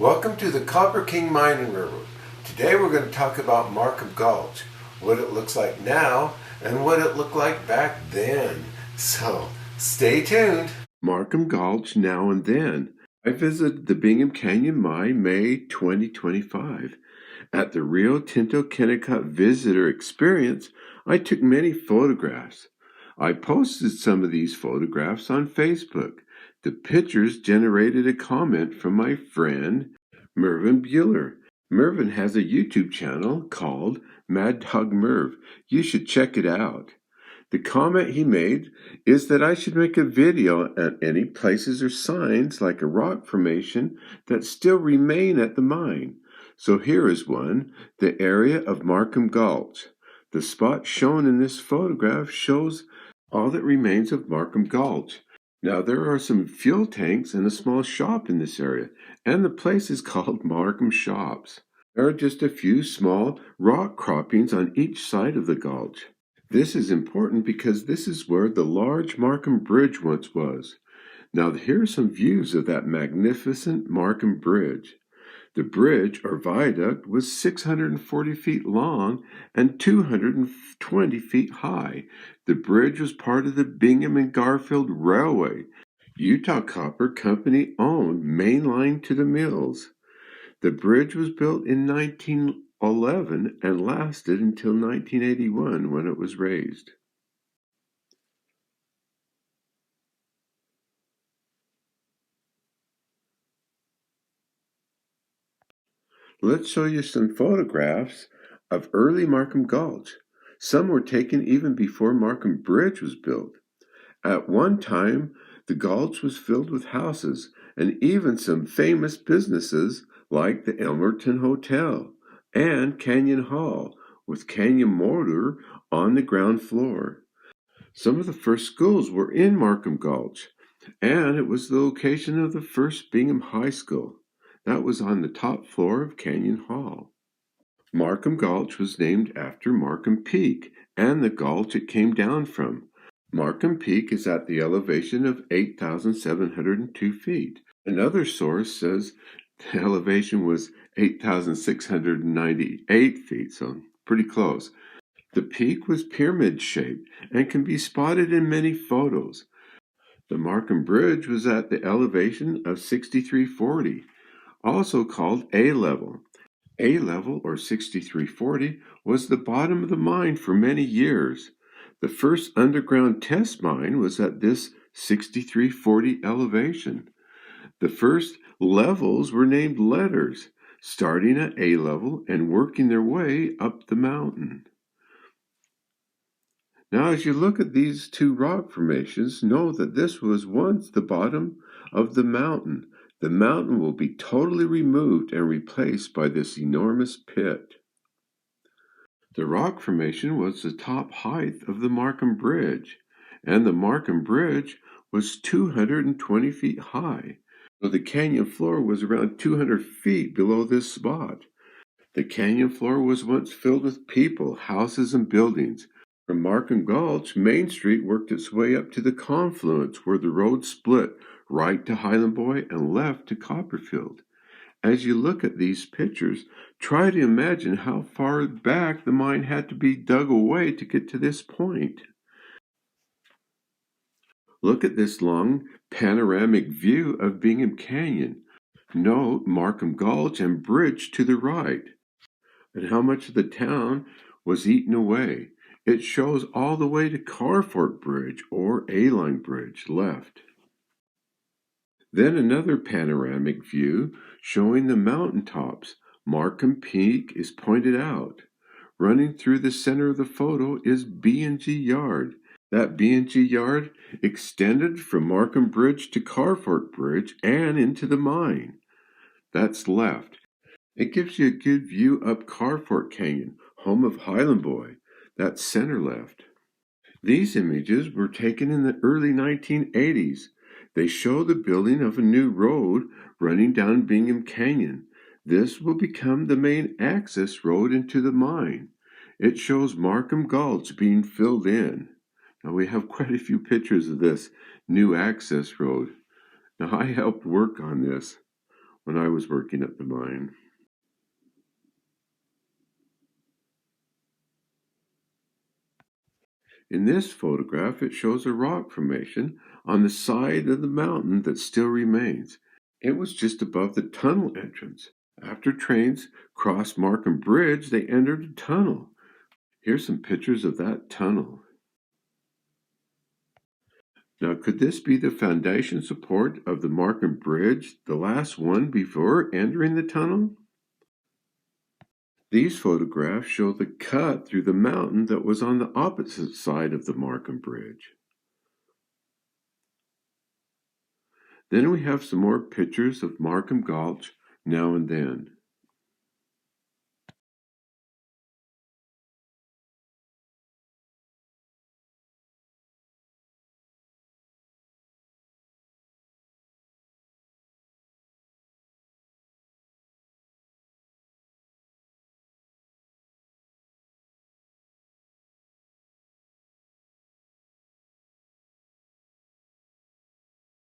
Welcome to the Copper King Mining River. Today we're going to talk about Markham Gulch, what it looks like now, and what it looked like back then. So, stay tuned. Markham Gulch Now and Then. I visited the Bingham Canyon Mine May 2025. At the Rio Tinto Kennecott Visitor Experience, I took many photographs. I posted some of these photographs on Facebook. The pictures generated a comment from my friend Mervyn Bueller. Mervyn has a YouTube channel called Mad Dog Merv. You should check it out. The comment he made is that I should make a video at any places or signs like a rock formation that still remain at the mine. So here is one, the area of Markham Gulch. The spot shown in this photograph shows all that remains of Markham Gulch. Now there are some fuel tanks and a small shop in this area, and the place is called Markham Shops. There are just a few small rock croppings on each side of the gulch. This is important because this is where the large Markham Bridge once was. Now here are some views of that magnificent Markham Bridge. The bridge or viaduct was 640 feet long and 220 feet high. The bridge was part of the Bingham and Garfield Railway, Utah Copper Company owned main line to the mills. The bridge was built in 1911 and lasted until 1981 when it was raised. Let's show you some photographs of early Markham Gulch. Some were taken even before Markham Bridge was built. At one time, the gulch was filled with houses and even some famous businesses like the Elmerton Hotel and Canyon Hall with Canyon Motor on the ground floor. Some of the first schools were in Markham Gulch, and it was the location of the first Bingham High School. That was on the top floor of Canyon Hall. Markham Gulch was named after Markham Peak and the gulch it came down from. Markham Peak is at the elevation of 8,702 feet. Another source says the elevation was 8,698 feet, so pretty close. The peak was pyramid-shaped and can be spotted in many photos. The Markham Bridge was at the elevation of 6,340. Also called A-level. A-level, or 6,340, was the bottom of the mine for many years. The first underground test mine was at this 6,340 elevation. The first levels were named letters, starting at A-level and working their way up the mountain. Now, as you look at these two rock formations, know that this was once the bottom of the mountain. The mountain will be totally removed and replaced by this enormous pit. The rock formation was the top height of the Markham Bridge, and the Markham Bridge was 220 feet high. So the canyon floor was around 200 feet below this spot. The canyon floor was once filled with people, houses, and buildings. From Markham Gulch, Main Street worked its way up to the confluence where the road split right to Highland Boy and left to Copperfield. As you look at these pictures, try to imagine how far back the mine had to be dug away to get to this point. Look at this long panoramic view of Bingham Canyon. Note Markham Gulch and Bridge to the right, and how much of the town was eaten away. It shows all the way to Carfort Bridge or A-Line Bridge left. Then another panoramic view showing the mountaintops. Markham Peak is pointed out. Running through the center of the photo is B&G Yard. That B&G Yard extended from Markham Bridge to Carfort Bridge and into the mine. That's left. It gives you a good view up Carfort Canyon, home of Highland Boy. That's center left. These images were taken in the early 1980s. They show the building of a new road running down Bingham Canyon. This will become the main access road into the mine. It shows Markham Gulch being filled in. Now we have quite a few pictures of this new access road. Now I helped work on this. when I was working at the mine. In this photograph, it shows a rock formation on the side of the mountain that still remains. It was just above the tunnel entrance. After trains crossed Markham Bridge, they entered a tunnel. Here's some pictures of that tunnel. Now, could this be the foundation support of the Markham Bridge, the last one before entering the tunnel? These photographs show the cut through the mountain that was on the opposite side of the Markham Bridge. Then we have some more pictures of Markham Gulch now and then.